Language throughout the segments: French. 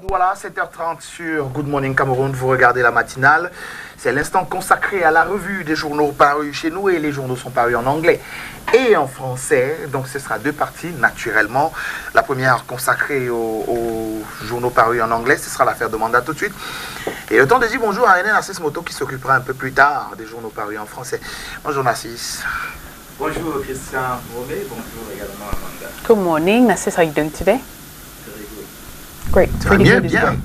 Voilà, 7h30 sur Good Morning Cameroun, vous regardez la matinale. C'est l'instant consacré à la revue des journaux parus chez nous et les journaux sont parus en anglais et en français. Donc ce sera deux parties naturellement. La première consacrée aux journaux parus en anglais, ce sera l'affaire de mandat tout de suite. Et le temps de dire bonjour à René Narcisse Moto qui s'occupera un peu plus tard des journaux parus en français. Bonjour Narcisse. Bonjour Christian Romé, bonjour également Amanda. Good morning, Narcisse, how are you doing today? Very good. Great. Ça va bien, bien.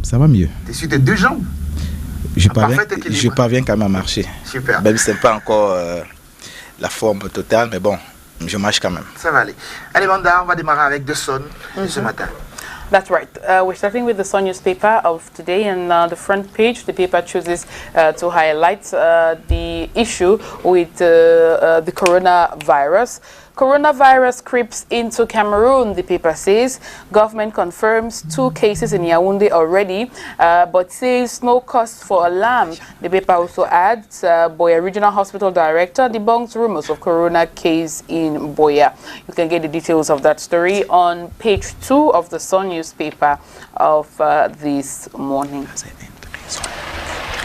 Ça va mieux. T'es sur tes deux jambes? Je parviens quand même à marcher. Super. Même si ce n'est pas encore la forme totale, mais bon, je marche quand même. Ça va aller. Allez Manda, on va démarrer avec The Sun ce matin. That's right. We're starting with the Sun newspaper of today, and the front page, the paper chooses to highlight the issue with the coronavirus. Coronavirus creeps into Cameroon, the paper says. Government confirms 2 cases in Yaoundé already, but says no cause for alarm. The paper also adds Boya Regional Hospital Director debunks rumors of corona case in Boya. You can get the details of that story on page 2 of the Sun newspaper of this morning.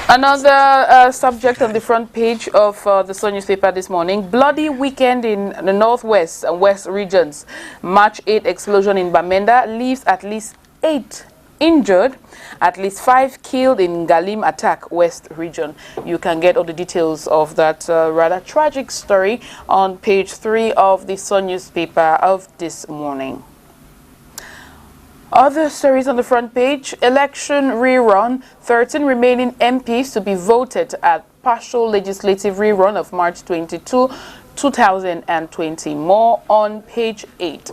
Another subject on the front page of the Sun newspaper this morning: bloody weekend in the northwest and west regions. March 8 explosion in Bamenda leaves at least 8 injured, at least 5 killed in Galim attack, west region. You can get all the details of that rather tragic story on page 3 of the Sun newspaper of this morning. Other stories on the front page: election rerun, 13 remaining MPs to be voted at partial legislative rerun of March 22, 2020. More on page 8.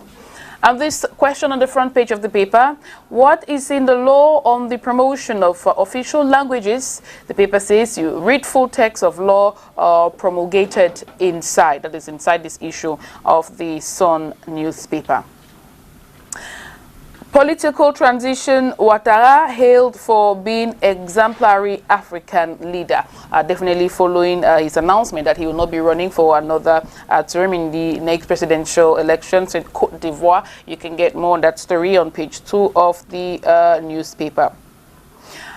And this question on the front page of the paper: what is in the law on the promotion of official languages? The paper says you read full text of law promulgated inside, that is inside this issue of the Sun newspaper. Political transition: Ouattara hailed for being exemplary African leader. Definitely following his announcement that he will not be running for another term in the next presidential elections in Côte d'Ivoire. You can get more on that story on page 2 of the newspaper.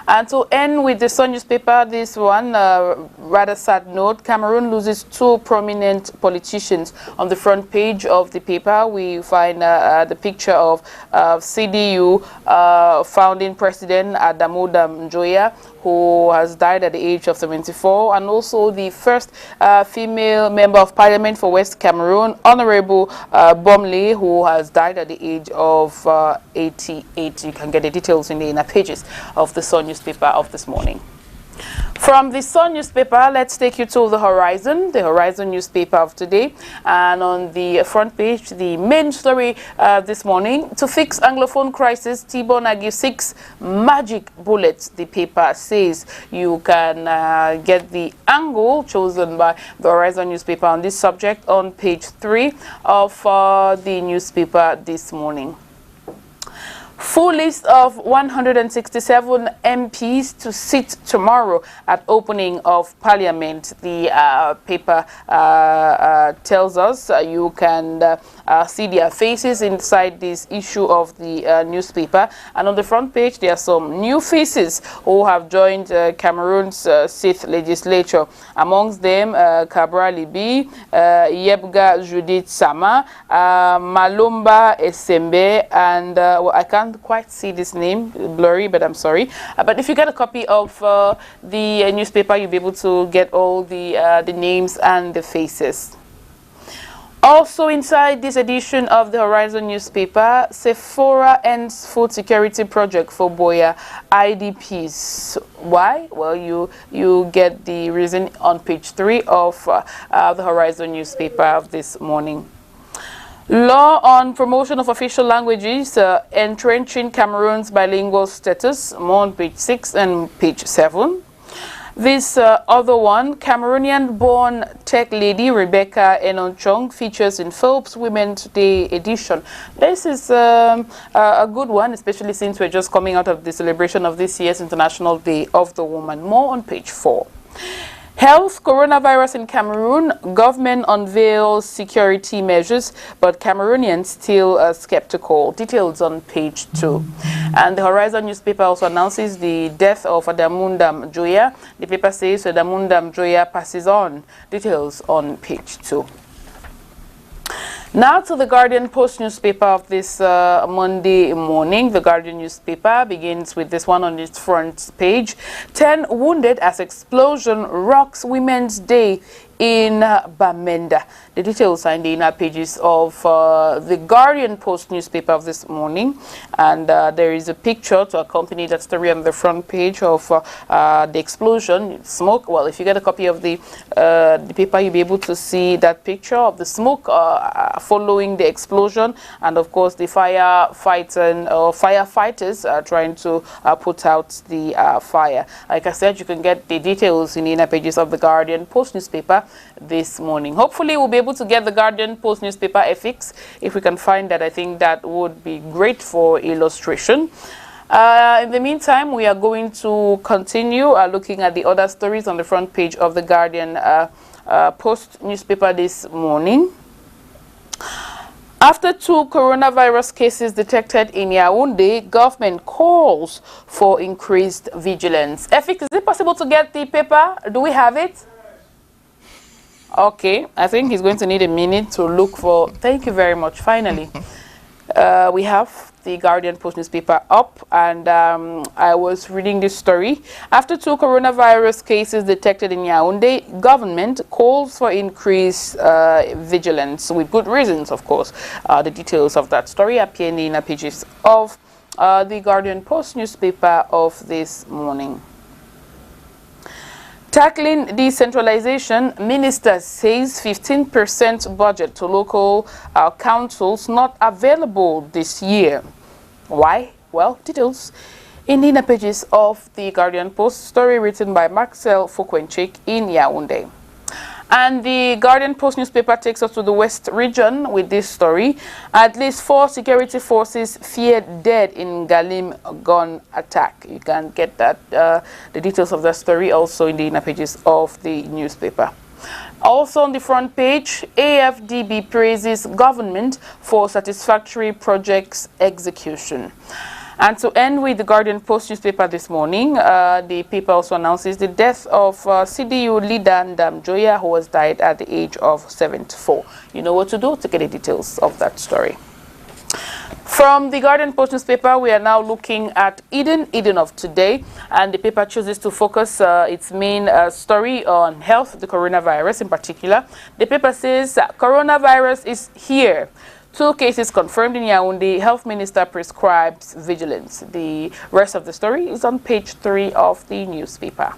And to end with the Sun newspaper, this one, rather sad note: Cameroon loses 2 prominent politicians. On the front page of the paper, we find the picture of CDU founding president Adamu Njoya, who has died at the age of 74, and also the first female member of parliament for West Cameroon, Honorable Bomley, who has died at the age of 88. You can get the details in the inner pages of the Sun newspaper of this morning. From the Sun newspaper, let's take you to the Horizon newspaper of today. And on the front page, the main story this morning: to fix Anglophone crisis, T-Bone gives 6 magic bullets. The paper says you can get the angle chosen by the Horizon newspaper on this subject on page 3 of the newspaper this morning. Full list of 167 MPs to sit tomorrow at opening of Parliament. The paper tells us you can see their faces inside this issue of the newspaper. And on the front page, there are some new faces who have joined Cameroon's 6th legislature. Amongst them, Kabra Libi, Yebga Judith Sama, Malumba Esembe, and well, I can't quite see this name, blurry, but I'm sorry. But if you get a copy of the newspaper, you'll be able to get all the names and the faces. Also inside this edition of the Horizon newspaper, Sephora ends food security project for Boya IDPs. Why? Well, you get the reason on page 3 of the Horizon newspaper of this morning. Law on promotion of official languages, entrenching Cameroon's bilingual status, more on page 6 and page 7. This other one, Cameroonian-born tech lady Rebecca Enonchong, features in Forbes Women Today edition. This is a good one, especially since we're just coming out of the celebration of this year's International Day of the Woman. More on page 4. Health, coronavirus in Cameroon, government unveils security measures, but Cameroonians still skeptical. Details on page 2. And the Horizon newspaper also announces the death of Adamundam Joya. The paper says Adamundam Joya passes on. Details on page 2. Now to the Guardian Post newspaper of this Monday morning. The Guardian newspaper begins with this one on its front page. 10 wounded as explosion rocks Women's Day in Bamenda. The details are in the inner pages of the Guardian Post newspaper of this morning, and there is a picture to accompany that story on the front page of the explosion, smoke. Well, if you get a copy of the paper, you'll be able to see that picture of the smoke following the explosion, and of course the firefighters trying to put out the fire. Like I said, you can get the details in the inner pages of the Guardian Post newspaper this morning. Hopefully we'll be able to get the Guardian Post newspaper affix. If we can find that, I think that would be great for illustration. In the meantime, we are going to continue looking at the other stories on the front page of the Guardian Post newspaper this morning. After 2 coronavirus cases detected in Yaoundé, government calls for increased vigilance. Efik, is it possible to get the paper? Do we have it? Okay, I think he's going to need a minute to look for. Thank you very much. Finally, we have the Guardian Post newspaper up, and I was reading this story. After 2 coronavirus cases detected in Yaoundé, government calls for increased vigilance, with good reasons, of course. The details of that story appear in the inner pages of the Guardian Post newspaper of this morning. Tackling decentralization, minister says 15% budget to local councils not available this year. Why? Well, details in the inner pages of the Guardian Post, story written by Marcel Fokwenchik in Yaoundé. And the Guardian Post newspaper takes us to the West region with this story. At least 4 security forces feared dead in Galim gun attack. You can get that the details of that story also in the inner pages of the newspaper. Also on the front page, AFDB praises government for satisfactory projects execution. And to end with the Guardian Post newspaper this morning, the paper also announces the death of CDU leader Ndam Joya, who was died at the age of 74. You know what to do to get the details of that story. From the Guardian Post newspaper, we are now looking at Eden of today, and the paper chooses to focus its main story on health, the coronavirus in particular. The paper says coronavirus is here. 2 cases confirmed in Yaoundé. Health Minister prescribes vigilance. The rest of the story is on page 3 of the newspaper.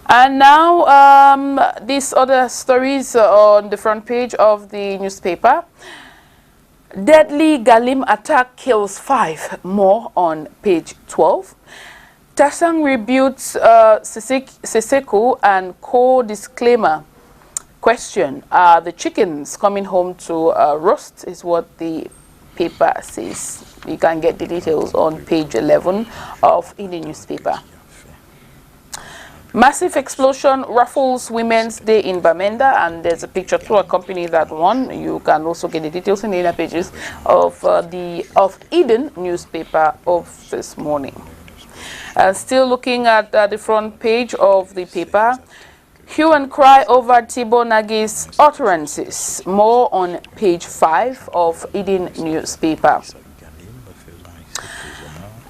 And now these other stories on the front page of the newspaper. Deadly Galim attack kills 5. More on page 12. Tasang rebutes Siseko and co-disclaimer. Question, are the chickens coming home to roast, is what the paper says. You can get the details on page 11 of the newspaper. Massive explosion ruffles Women's Day in Bamenda, and there's a picture to accompany that one. You can also get the details in the inner pages of Eden newspaper of this morning. Still looking at the front page of the paper. Hue and cry over Thibaut Nagi's utterances. More on page 5 of Eden newspaper.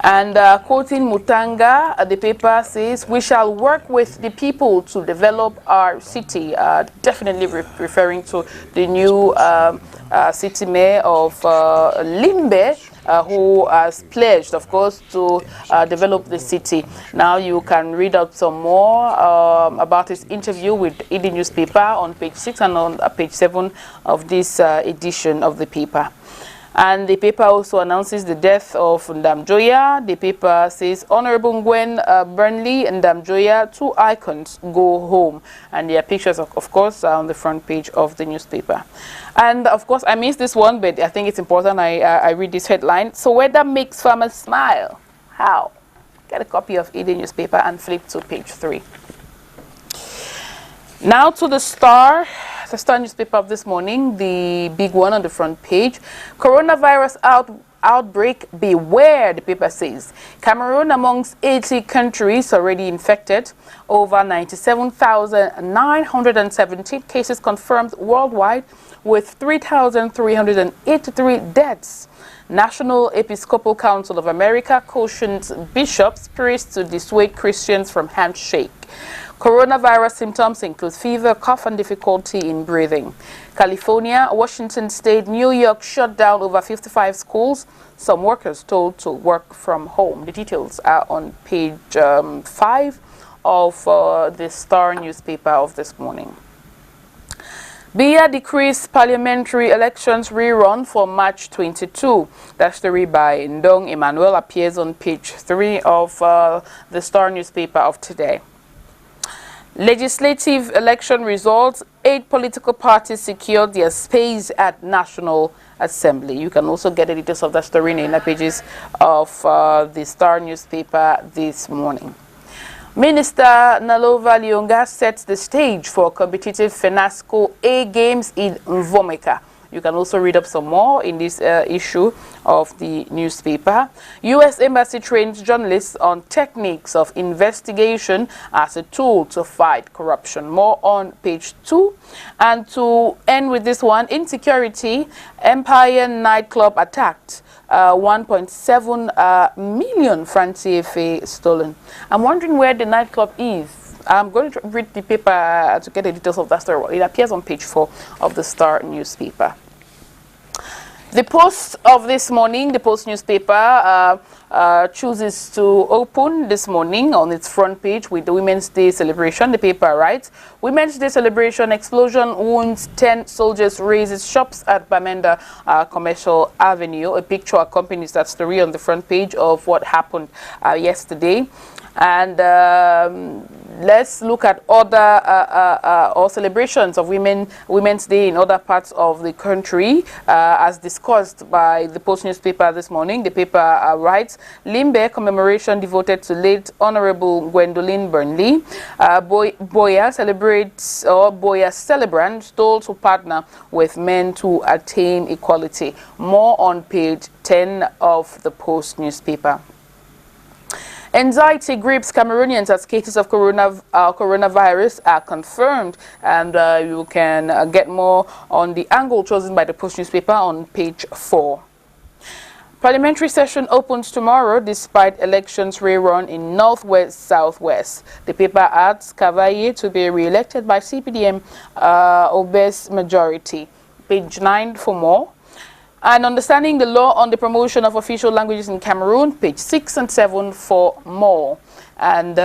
And quoting Mutanga, the paper says, we shall work with the people to develop our city. Definitely referring to the new city mayor of Limbe, who has pledged, of course, to develop the city. Now you can read out some more about his interview with Eden newspaper on page 6 and on page 7 of this edition of the paper. And the paper also announces the death of Ndam Joya. The paper says, Honorable Gwen Burnley and Ndam Joya, 2 icons, go home. And there are pictures, of course, on the front page of the newspaper. And, of course, I missed this one, but I think it's important I read this headline. So weather makes farmers smile. How? Get a copy of Eden newspaper and flip to page 3. Now to the Star newspaper of this morning, the big one on the front page. Coronavirus outbreak, beware, the paper says. Cameroon amongst 80 countries already infected. Over 97,917 cases confirmed worldwide, with 3,383 deaths. National Episcopal Council of America cautions bishops, priests to dissuade Christians from handshake. Coronavirus symptoms include fever, cough, and difficulty in breathing. California, Washington State, New York shut down over 55 schools. Some workers told to work from home. The details are on page 5 of the Star newspaper of this morning. Biya decrees parliamentary elections rerun for March 22. That story by Ndong Emmanuel appears on page 3 of the Star newspaper of today. Legislative election results, 8 political parties secured their space at National Assembly. You can also get the details of that story in the pages of the Star newspaper this morning. Minister Nalova Lyonga sets the stage for competitive FENASCO A Games in Mvomeka. You can also read up some more in this issue of the newspaper. U.S. Embassy trains journalists on techniques of investigation as a tool to fight corruption. More on page 2. And to end with this one, insecurity, Empire nightclub attacked. 1.7 million francs CFA stolen. I'm wondering where the nightclub is. I'm going to read the paper to get the details of that story. It appears on page 4 of the Star newspaper. The Post of this morning, the Post newspaper chooses to open this morning on its front page with the Women's Day celebration. The paper writes, Women's Day celebration, explosion wounds 10 soldiers, raises shops at Bamenda Commercial Avenue. A picture accompanies that story on the front page of what happened yesterday. And let's look at other or celebrations of Women's Day in other parts of the country, as discussed by the Post newspaper this morning. The paper writes, Limbe commemoration devoted to late Honorable Gwendoline Burnley. Boya celebrates, or Boya celebrants told to partner with men to attain equality. More on page 10 of the Post newspaper. Anxiety grips Cameroonians as cases of coronavirus are confirmed, and you can get more on the angle chosen by the Post newspaper on page 4. Parliamentary session opens tomorrow despite elections rerun in Northwest Southwest. The paper adds Cavaillé to be re-elected by CPDM obese majority. Page 9 for more. And understanding the law on the promotion of official languages in Cameroon, page 6 and 7 for more. And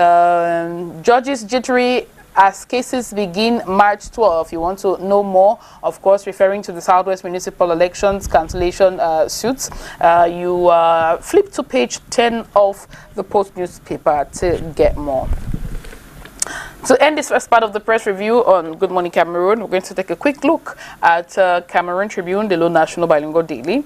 judges jittery as cases begin March 12. You want to know more, of course, referring to the Southwest Municipal Elections cancellation suits, you flip to page 10 of the Post newspaper to get more. To end this first part of the press review on Good Morning Cameroon, we're going to take a quick look at Cameroon Tribune, the Low National Bilingual Daily.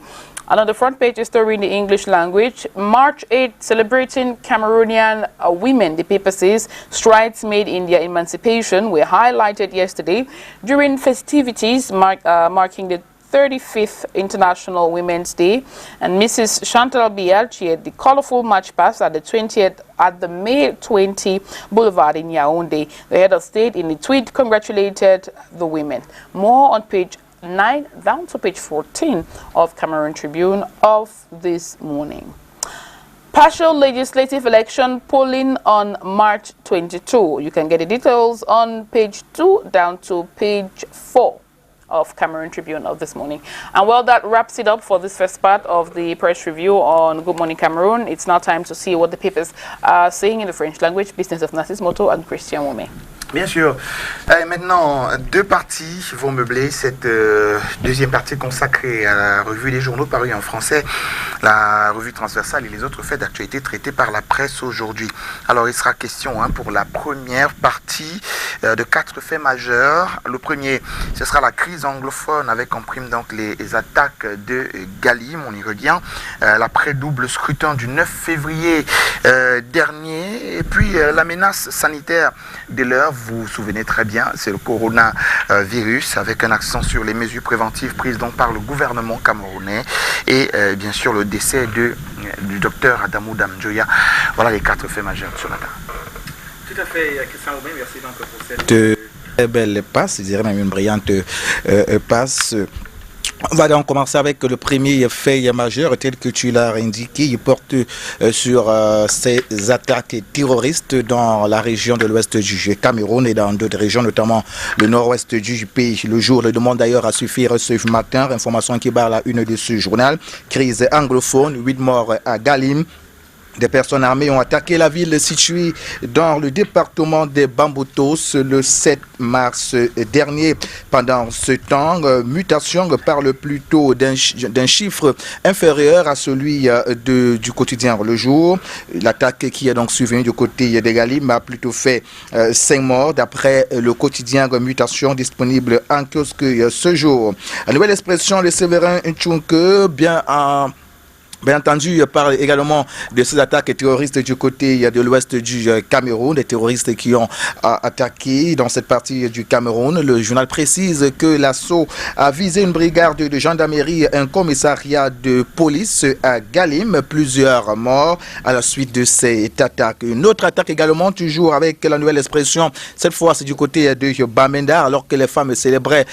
And on the front page, a story in the English language. March 8, celebrating Cameroonian women, the paper says, strides made in their emancipation were highlighted yesterday during festivities marking the 35th International Women's Day, and Mrs. Chantal Biya chaired the colorful march past at the 20th at the May 20 Boulevard in Yaoundé. The head of state in the tweet congratulated the women. More on page 9 down to page 14 of Cameroon Tribune of this morning. Partial legislative election polling on March 22. You can get the details on page 2 down to page 4 of Cameroon Tribune of this morning. And well, that wraps it up for this first part of the press review on Good Morning Cameroon. It's now time to see what the papers are saying in the French language. Business of Narcisse Moto and Christian Wome. Bien sûr. Maintenant, deux parties vont meubler cette deuxième partie consacrée à la revue des journaux parus en français, la revue transversale et les autres faits d'actualité traités par la presse aujourd'hui. Alors, il sera question pour la première partie de 4 faits majeurs. Le premier, ce sera la crise anglophone avec en prime donc les attaques de Galim, on y revient. L'après-double scrutin du 9 février dernier Et puis la menace sanitaire de l'heure, vous vous souvenez très bien, c'est le coronavirus, avec un accent sur les mesures préventives prises donc par le gouvernement camerounais et bien sûr le décès du docteur Adamou Damjoya. Voilà les 4 faits majeurs de ce matin. Tout à fait, Christian Aubin, merci donc pour cette très belle passe, je dirais même une brillante passe. On va donc commencer avec le premier fait majeur tel que tu l'as indiqué. Il porte sur ces attaques terroristes dans la région de l'ouest du Cameroun et dans d'autres régions, notamment le nord-ouest du pays. Le jour le demande d'ailleurs à suffire ce matin. Information qui barre la une de ce journal. Crise anglophone, 8 morts à Galim. Des personnes armées ont attaqué la ville située dans le département des Bamboutos le 7 mars dernier. Pendant ce temps, Mutation parle plutôt d'un chiffre inférieur à celui du quotidien Le Jour. L'attaque qui est donc survenue du côté des Galim a plutôt fait 5 morts d'après le quotidien Mutation disponible en kiosque ce jour. La nouvelle expression de Séverin Ntchounke, Bien entendu, il parle également de ces attaques terroristes du côté de l'ouest du Cameroun, des terroristes qui ont attaqué dans cette partie du Cameroun. Le journal précise que l'assaut a visé une brigade de gendarmerie, un commissariat de police à Galim, plusieurs morts à la suite de cette attaque. Une autre attaque également, toujours avec la nouvelle expression, cette fois c'est du côté de Bamenda, alors que les femmes célébraient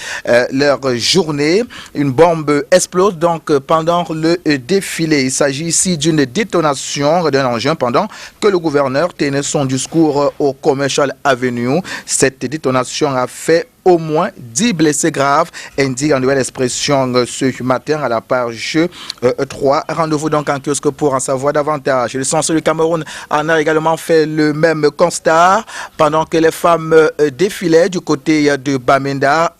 leur journée. Une bombe explose donc pendant le défilé. Il s'agit ici d'une détonation d'un engin pendant que le gouverneur tenait son discours au Commercial Avenue. Cette détonation a fait au moins 10 blessés graves, indique en nouvelle expression ce matin à la page 3. Rendez-vous donc en kiosque pour en savoir davantage. Le Centre du Cameroun en a également fait le même constat pendant que les femmes défilaient du côté de Bamenda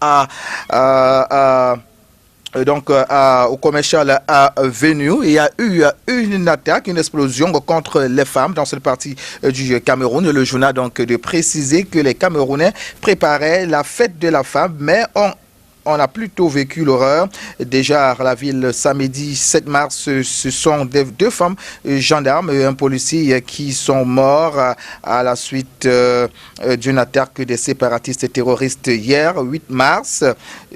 au Commercial Avenue. Il y a eu une attaque, une explosion contre les femmes dans cette partie du Cameroun. Le journal donc de préciser que les Camerounais préparaient la fête de la femme, mais on a plutôt vécu l'horreur. Déjà à la ville samedi 7 mars, ce sont 2 femmes gendarmes et un policier qui sont morts à la suite d'une attaque des séparatistes terroristes hier 8 mars.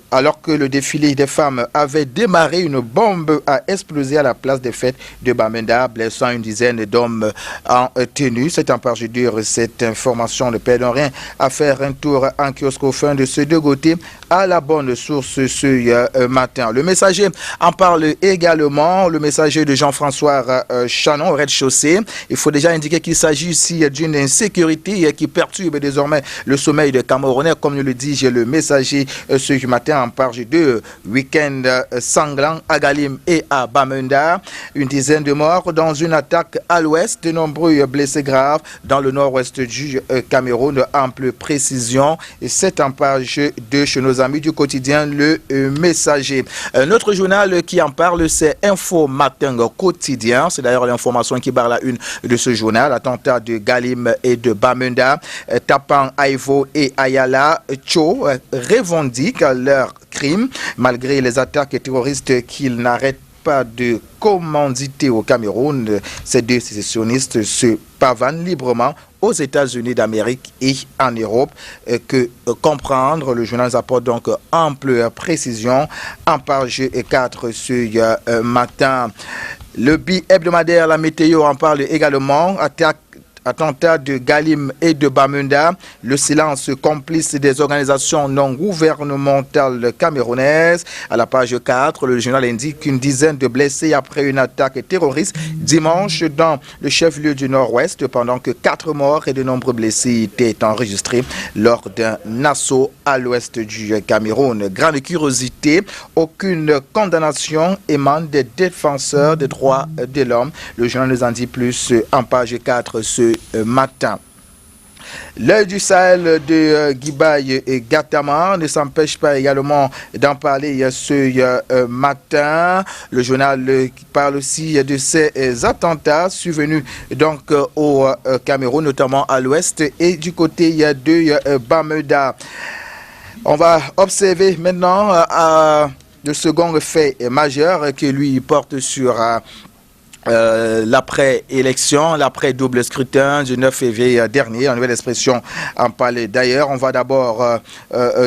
Alors que le défilé des femmes avait démarré, une bombe a explosé à la place des fêtes de Bamenda, blessant une dizaine d'hommes en tenue. C'est en page 2 cette information. Ne perdons rien à faire un tour en kiosque au fin de ce deux côtés à la bonne source ce matin. Le Messager en parle également. Le Messager de Jean-François Chanon au rez-de-chaussée. Il faut déjà indiquer qu'il s'agit ici d'une insécurité qui perturbe désormais le sommeil des Camerounais, comme nous le dit le Messager ce matin en page 2. Week-end sanglant à Galim et à Bamenda. Une dizaine de morts dans une attaque à l'ouest. De nombreux blessés graves dans le nord-ouest du Cameroun. Ample précision. Et c'est en page 2 chez nos amis du quotidien Le Messager. Un autre journal qui en parle, c'est Info Matin Quotidien. C'est d'ailleurs l'information qui barre la une de ce journal. Attentat de Galim et de Bamenda. Tapan, Aivo et Ayala Cho revendiquent leur crime malgré les attaques terroristes qu'ils n'arrêtent pas de commanditer au Cameroun. Ces 2 sécessionnistes se pavanent librement aux États-Unis d'Amérique et en Europe. Que comprendre, le journal apporte donc ample précision en page 4 ce matin. Le bi-hebdomadaire La Météo en parle également. Attentat de Galim et de Bamenda, le silence complice des organisations non gouvernementales camerounaises. À la page 4, le journal indique qu'une dizaine de blessés après une attaque terroriste dimanche dans le chef-lieu du Nord-Ouest, pendant que 4 morts et de nombreux blessés étaient enregistrés lors d'un assaut à l'ouest du Cameroun. Grande curiosité, aucune condamnation émane des défenseurs des droits de l'homme. Le journal nous en dit plus en page 4 ce matin. L'œil du Sahel de Guibaï et Gatama ne s'empêche pas également d'en parler ce matin. Le journal parle aussi de ces attentats survenus donc au Cameroun, notamment à l'ouest et du côté de Bamenda. On va observer maintenant le second fait majeur qui lui porte sur l'après-élection, l'après-double scrutin du 9 février dernier. En nouvelle expression en parlait d'ailleurs. On va d'abord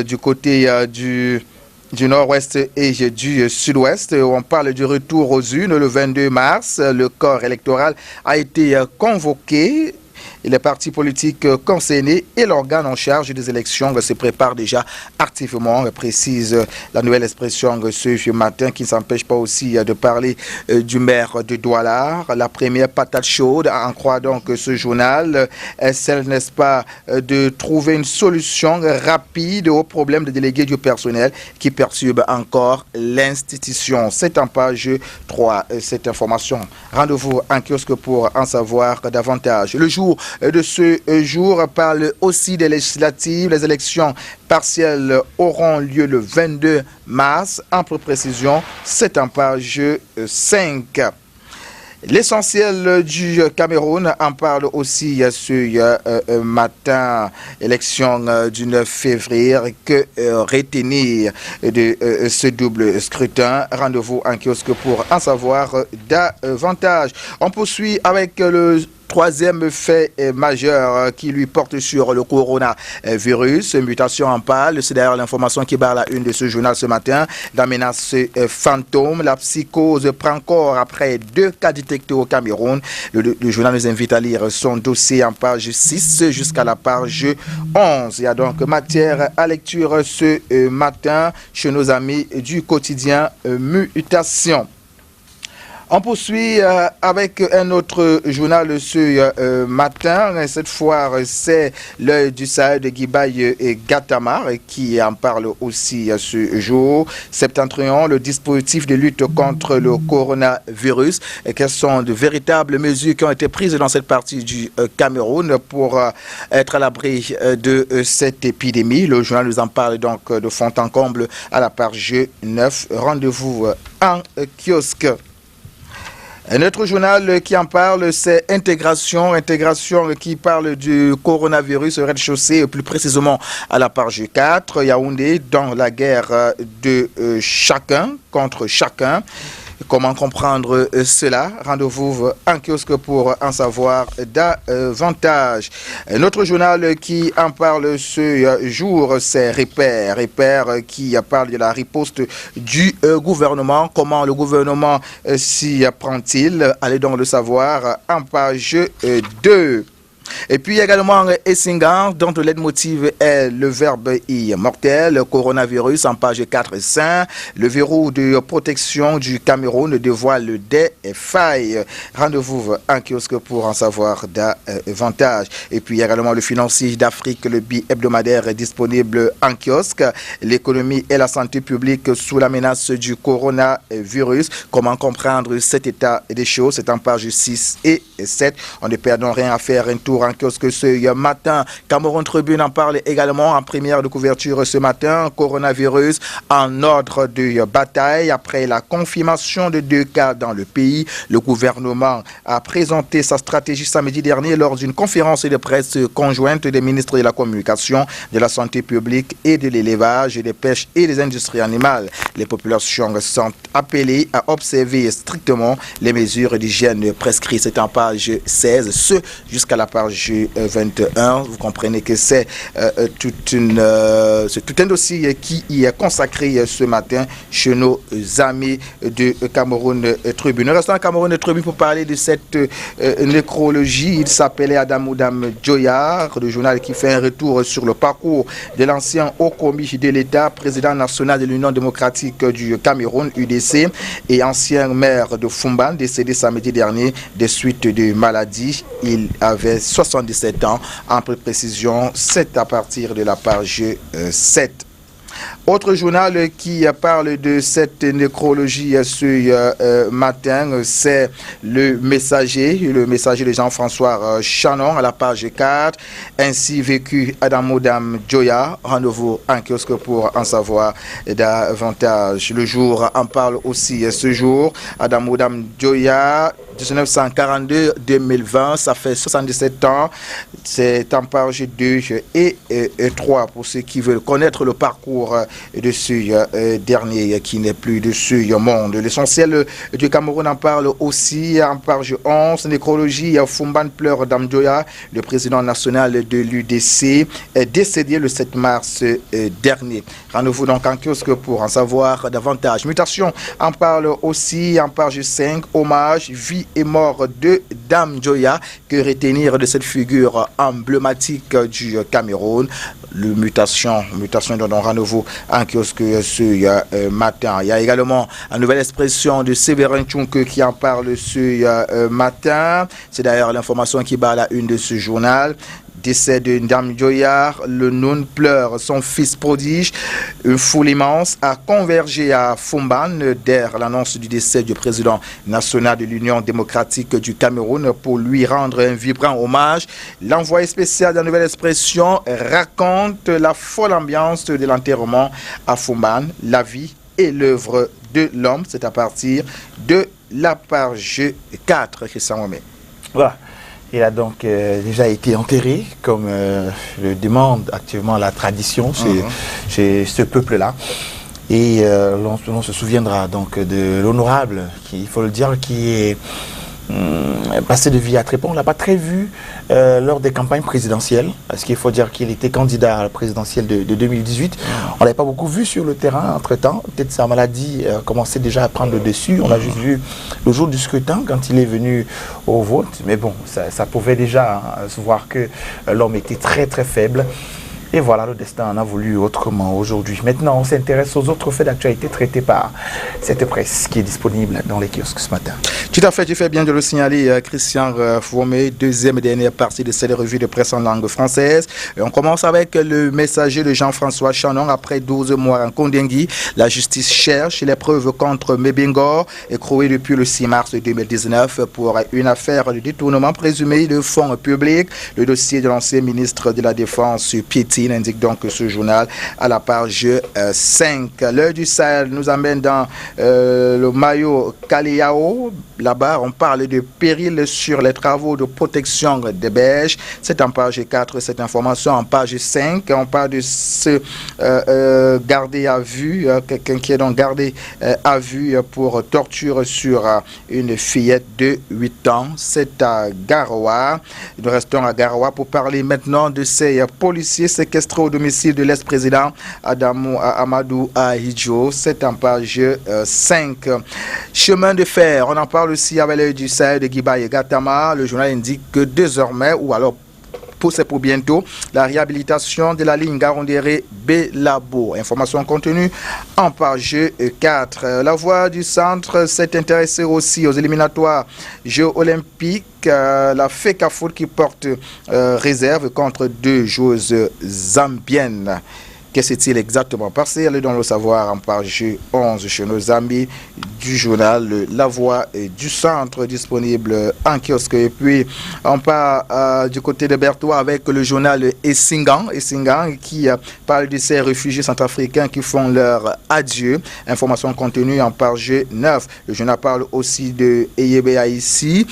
du côté du nord-ouest et du sud-ouest. On parle du retour aux urnes le 22 mars. Le corps électoral a été convoqué. Les partis politiques concernés et l'organe en charge des élections se préparent déjà activement, précise la nouvelle expression ce matin, qui ne s'empêche pas aussi de parler du maire de Douala. La première patate chaude, à en croire donc ce journal, est celle, n'est-ce pas, de trouver une solution rapide au problème des délégués du personnel qui perturbe encore l'institution. C'est en page 3, cette information. Rendez-vous en kiosque pour en savoir davantage. Le jour de ce jour parle aussi des législatives. Les élections partielles auront lieu le 22 mars. Ample précision, c'est en page 5. L'essentiel du Cameroun en parle aussi ce matin. Élection du 9 février. Que retenir de ce double scrutin? Rendez-vous en kiosque pour en savoir davantage. On poursuit avec le troisième fait majeur qui lui porte sur le coronavirus. Mutation en parle. C'est d'ailleurs l'information qui barre la une de ce journal ce matin. La menace fantôme. La psychose prend corps après 2 cas détectés au Cameroun. Le journal nous invite à lire son dossier en page 6 jusqu'à la page 11. Il y a donc matière à lecture ce matin chez nos amis du quotidien Mutation. On poursuit avec un autre journal ce matin. Cette fois, c'est l'œil du Sahel de Guibaye et Gatamar qui en parle aussi ce jour. Septentrion, le dispositif de lutte contre le coronavirus. Et quelles sont de véritables mesures qui ont été prises dans cette partie du Cameroun pour être à l'abri de cette épidémie. Le journal nous en parle donc de fond en comble à la page 9. Rendez-vous en kiosque. Un autre journal qui en parle, c'est Intégration. Intégration qui parle du coronavirus au rez-de-chaussée, plus précisément à la page 4. Yaoundé dans la guerre de chacun contre chacun. Comment comprendre cela? Rendez-vous en kiosque pour en savoir davantage. Notre journal qui en parle ce jour, c'est Repère. Repère qui parle de la riposte du gouvernement. Comment le gouvernement s'y prend-il? Allez donc le savoir en page 2. Et puis également Essingan, dont le leitmotiv est le verbe immortel, le coronavirus en page 4 et 5. Le verrou de protection du Cameroun dévoile des failles. Rendez-vous en kiosque pour en savoir davantage. Et puis également le financier d'Afrique, le bi-hebdomadaire est disponible en kiosque. L'économie et la santé publique sous la menace du coronavirus. Comment comprendre cet état des choses? C'est en page 6 et 7. On ne perd donc rien à faire un tour en kiosque ce matin. Cameroun Tribune en parle également en première de couverture ce matin. Coronavirus en ordre de bataille. Après la confirmation de 2 cas dans le pays, le gouvernement a présenté sa stratégie samedi dernier lors d'une conférence de presse conjointe des ministres de la Communication, de la Santé publique et de l'élevage, des pêches et des industries animales. Les populations sont appelées à observer strictement les mesures d'hygiène prescrites. C'est en page 16, ce jusqu'à la page 21. Vous comprenez que c'est tout un dossier qui y est consacré ce matin chez nos amis de Cameroun Tribune. Nous restons à Cameroun Tribune pour parler de cette nécrologie. Il s'appelait Adamoudam Djoya, le journal qui fait un retour sur le parcours de l'ancien haut commis de l'État, président national de l'Union démocratique du Cameroun, UDC, et ancien maire de Fumban, décédé samedi dernier des suites de maladie. Il avait 77 ans, en précision, c'est à partir de la page 7. Autre journal qui parle de cette nécrologie ce matin, c'est le Messager de Jean-François Chanon à la page 4. Ainsi vécu Adamoudam Djoya. Rendez-vous en kiosque pour en savoir davantage. Le Jour en parle aussi ce jour. Adamoudam Djoya, 1942-2020, ça fait 77 ans. C'est en page 2 et 3 pour ceux qui veulent connaître le parcours de ce dernier qui n'est plus de ce monde. L'essentiel du Cameroun en parle aussi en page 11. Nécrologie, Fumban pleure Damjoya, le président national de l'UDC, est décédé le 7 mars dernier. Rendez-vous donc en kiosque pour en savoir davantage. Mutation en parle aussi en page 5. Hommage, vie et mort de Dame Joya. Que retenir de cette figure emblématique du Cameroun? Le mutation dont rendez-vous en kiosque ce matin. Il y a également une nouvelle expression de Séverin Tchounk qui en parle ce matin. C'est d'ailleurs l'information qui bat la une de ce journal. Décès de Ndam Joya, le Noun pleure son fils prodige. Une foule immense a convergé à Fumban dès l'annonce du décès du président national de l'Union démocratique du Cameroun pour lui rendre un vibrant hommage. L'envoyé spécial de la nouvelle expression raconte la folle ambiance de l'enterrement à Fumban, la vie et l'œuvre de l'homme. C'est à partir de la page 4, Christian Momet. Voilà. Il a donc déjà été enterré, comme le demande actuellement la tradition chez ce peuple-là. Et l'on se souviendra donc de l'honorable, il faut le dire, qui est passé de vie à trépas. On ne l'a pas très vu lors des campagnes présidentielles, parce qu'il faut dire qu'il était candidat à la présidentielle de 2018. On ne l'avait pas beaucoup vu sur le terrain entre-temps. Peut-être sa maladie commençait déjà à prendre le dessus. On l'a juste vu le jour du scrutin, quand il est venu au vote. Mais bon, ça pouvait déjà se voir que l'homme était très très faible. Et voilà, le destin en a voulu autrement aujourd'hui. Maintenant, on s'intéresse aux autres faits d'actualité traités par cette presse qui est disponible dans les kiosques ce matin. Tout à fait, tu fais bien de le signaler, Christian Fouamé, deuxième et dernière partie de cette revue de presse en langue française. Et on commence avec le messager de Jean-François Chanon. Après 12 mois en Kondengui, la justice cherche les preuves contre Mebengor, écroué depuis le 6 mars 2019 pour une affaire de détournement présumé de fonds publics. Le dossier de l'ancien ministre de la Défense piétine, indique donc ce journal à la page 5. L'heure du Sahel nous amène dans le maillot Kaliao. Là-bas, on parle de péril sur les travaux de protection des berges. C'est en page 4, cette information. En page 5, on parle de ce garder à vue, quelqu'un qui est donc gardé à vue pour torture sur une fillette de 8 ans. C'est à Garoua. Nous restons à Garoua pour parler maintenant de ces policiers séquestrés au domicile de l'ex-président Amadou Ahidjo. C'est en page 5. Chemin de fer, on en parle aussi avec l'œil du Sahel de Guibaye Gatama. Le journal indique que désormais, ou alors c'est pour bientôt, la réhabilitation de la ligne Garondéré-Belabo. Information contenue en page 4. La Voix du Centre s'est intéressée aussi aux éliminatoires Jeux olympiques. La FECAFOOT qui porte réserve contre 2 joueuses zambiennes. Qu'est-ce qu'il exactement passé? Allez donc le savoir en page 11 chez nos amis du journal La Voix du Centre, disponible en kiosque. Et puis, on part du côté de Bertois avec le journal Essingan qui parle de ces réfugiés centrafricains qui font leur adieu. Information contenue en page 9. Le journal parle aussi de Eyebe Aïssi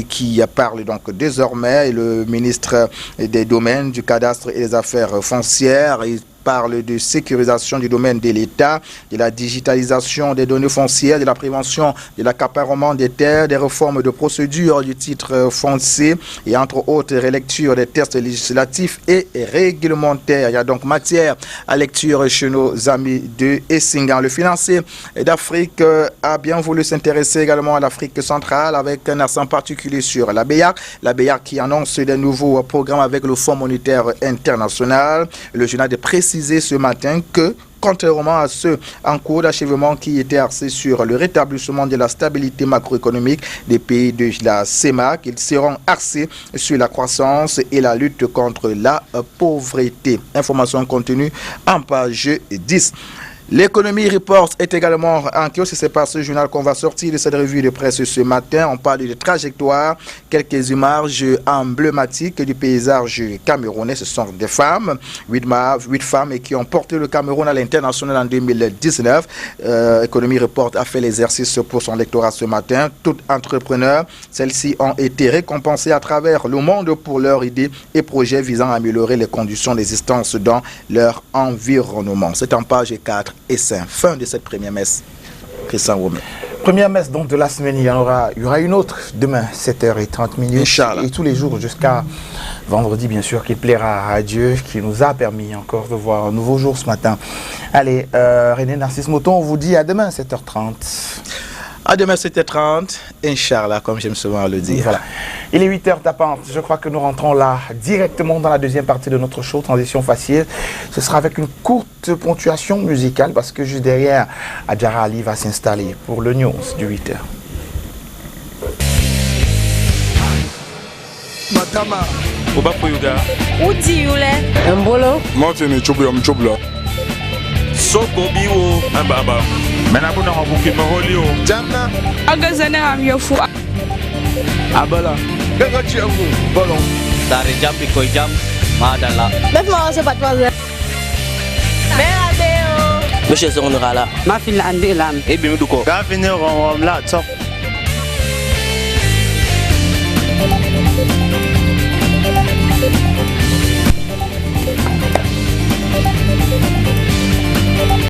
qui parle donc désormais, le ministre des Domaines, du Cadastre et des Affaires foncières. Il parle de sécurisation du domaine de l'État, de la digitalisation des données foncières, de la prévention de l'accaparement des terres, des réformes de procédure du titre foncier et entre autres relecture des textes législatifs et réglementaires. Il y a donc matière à lecture chez nos amis de Essingan. Le financier d'Afrique a bien voulu s'intéresser également à l'Afrique centrale avec un accent particulier sur la BEAC qui annonce des nouveaux programmes avec le Fonds monétaire international. Le journal de préciser ce matin que, contrairement à ceux en cours d'achèvement qui étaient axés sur le rétablissement de la stabilité macroéconomique des pays de la CEMAC, ils seront axés sur la croissance et la lutte contre la pauvreté. Information contenue en page 10. L'économie Report est également en kiosque. C'est par ce journal qu'on va sortir de cette revue de presse ce matin. On parle de trajectoire, quelques images emblématiques du paysage camerounais. Ce sont des femmes, 8 femmes qui ont porté le Cameroun à l'international en 2019. Économie Report a fait l'exercice pour son lectorat ce matin. Toutes entrepreneurs, celles-ci ont été récompensées à travers le monde pour leurs idées et projets visant à améliorer les conditions d'existence dans leur environnement. C'est en page 4 et 5. Fin de cette première messe. Christian Womé. Première messe donc de la semaine, il y aura une autre demain, 7h30. Inch'Allah. Et tous les jours jusqu'à vendredi, bien sûr, qu'il plaira à Dieu, qui nous a permis encore de voir un nouveau jour ce matin. Allez, René Narcisse Moton, on vous dit à demain, 7h30. À demain 7h30, Inch'Allah, comme j'aime souvent le dire. Voilà. Il est 8h tapante. Je crois que nous rentrons là directement dans la deuxième partie de notre show, Transition Facile. Ce sera avec une courte ponctuation musicale parce que juste derrière, Adjara Ali va s'installer pour le news du 8h. Matama. Oba Poyuga. Udi Yule. Mbolo. Martin Chobla. Soko biwo. Amba. Menabuna wabuki maholio. Jamna. Agazane amyofu. Abala. Daga chiamu. Bolon. Dari jam iko jam. Madala. Befmo se patwaze. Meradeo. Monsieur Sonora là. Ma fin la ande lam. Ebi muduko. Gavine ron la top.